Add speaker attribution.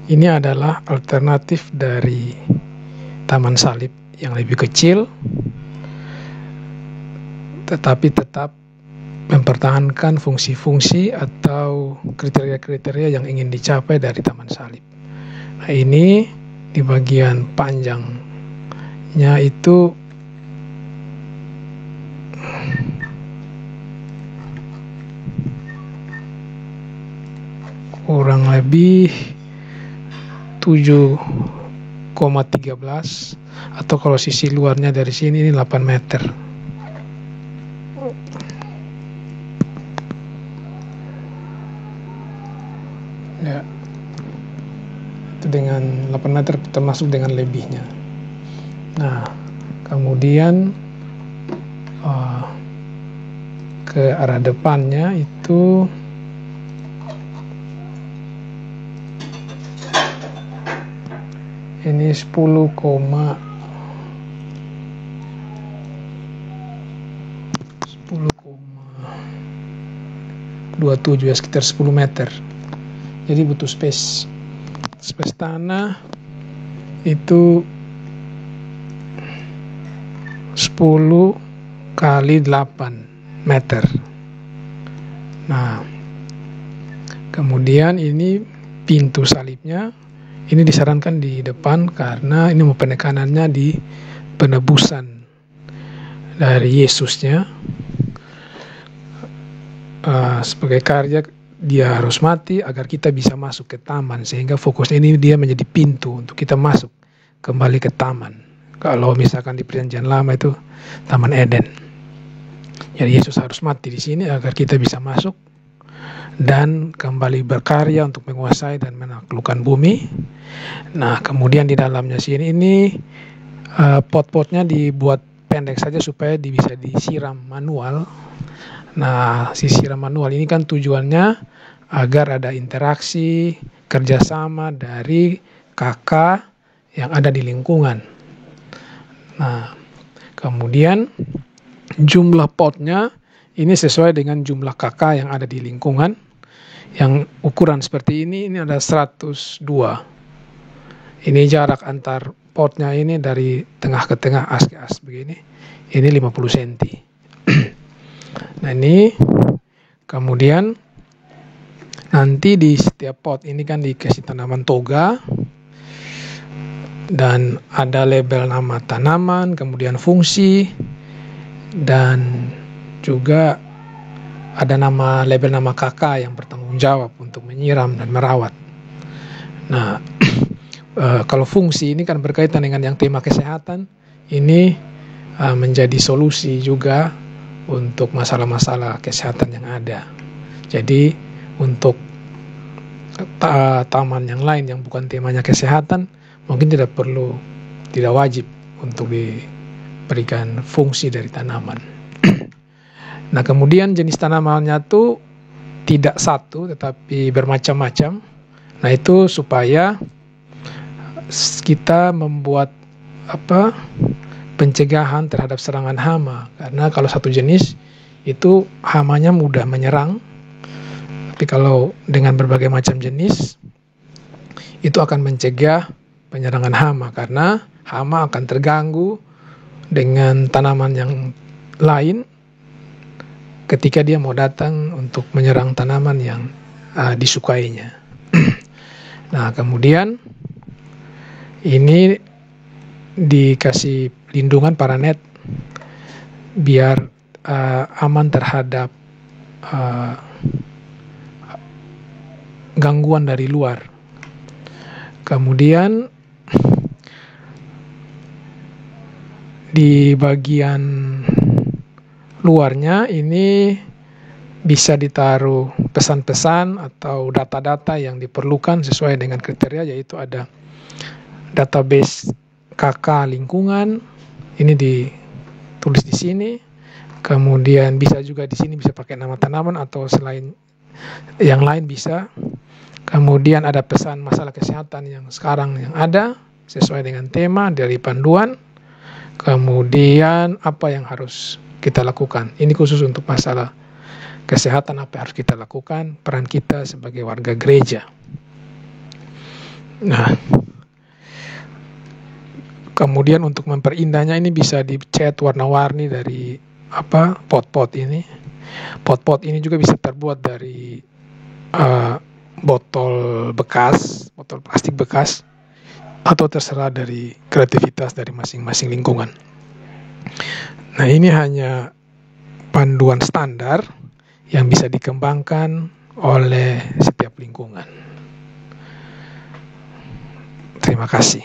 Speaker 1: Ini adalah alternatif dari taman salib yang lebih kecil, tetapi tetap mempertahankan fungsi-fungsi atau kriteria-kriteria yang ingin dicapai dari taman salib. Nah, ini di bagian panjangnya itu kurang lebih 7,13, atau kalau sisi luarnya dari sini ini 8 meter. Ya, itu dengan 8 meter termasuk dengan lebihnya. Nah, kemudian ke arah depannya itu ini 10,27 ya, sekitar 10 meter. Jadi butuh space tanah itu 10 kali 8 meter. Nah, kemudian ini pintu salibnya ini disarankan di depan karena ini penekanannya di penebusan dari Yesusnya. Sebagai karya dia harus mati agar kita bisa masuk ke taman, sehingga fokusnya ini dia menjadi pintu untuk kita masuk kembali ke taman. Kalau misalkan di Perjanjian Lama itu Taman Eden. Jadi Yesus harus mati di sini agar kita bisa masuk dan kembali berkarya untuk menguasai dan menaklukkan bumi. Nah, kemudian di dalamnya sini ini pot-potnya dibuat pendek saja supaya bisa disiram manual. Nah, si siram manual ini kan tujuannya agar ada interaksi kerjasama dari kakak yang ada di lingkungan. Nah, kemudian jumlah potnya ini sesuai dengan jumlah kakak yang ada di lingkungan. Yang ukuran seperti ini ada 102. Ini jarak antar potnya ini dari tengah ke tengah, as ke as begini. Ini 50 cm. Nah, ini kemudian nanti di setiap pot ini kan dikasih tanaman toga dan ada label nama tanaman, kemudian fungsi, dan juga ada label nama kakak yang bertanggung jawab untuk menyiram dan merawat. Nah, kalau fungsi ini kan berkaitan dengan yang tema kesehatan, ini menjadi solusi juga untuk masalah-masalah kesehatan yang ada. Jadi untuk taman yang lain yang bukan temanya kesehatan, mungkin tidak wajib untuk diberikan fungsi dari tanaman. Nah, kemudian jenis tanamannya tuh tidak satu tetapi bermacam-macam. Nah, itu supaya kita membuat pencegahan terhadap serangan hama, karena kalau satu jenis itu hamanya mudah menyerang, tapi kalau dengan berbagai macam jenis itu akan mencegah penyerangan hama, karena hama akan terganggu dengan tanaman yang lain ketika dia mau datang untuk menyerang tanaman yang disukainya. Nah, kemudian ini dikasih lindungan paranet biar aman terhadap gangguan dari luar. Kemudian di bagian luarnya ini bisa ditaruh pesan-pesan atau data-data yang diperlukan sesuai dengan kriteria, yaitu ada database KK lingkungan, ini ditulis di sini. Kemudian bisa juga di sini bisa pakai nama tanaman atau selain yang lain bisa. Kemudian ada pesan masalah kesehatan yang sekarang yang ada sesuai dengan tema dari panduan. Kemudian apa yang harus kita lakukan. Ini khusus untuk masalah kesehatan, apa yang harus kita lakukan, peran kita sebagai warga gereja. Nah, kemudian untuk memperindahnya ini bisa dicat warna-warni dari pot-pot ini. Pot-pot ini juga bisa terbuat dari botol bekas, botol plastik bekas, atau terserah dari kreativitas dari masing-masing lingkungan. Nah, ini hanya panduan standar yang bisa dikembangkan oleh setiap lingkungan. Terima kasih.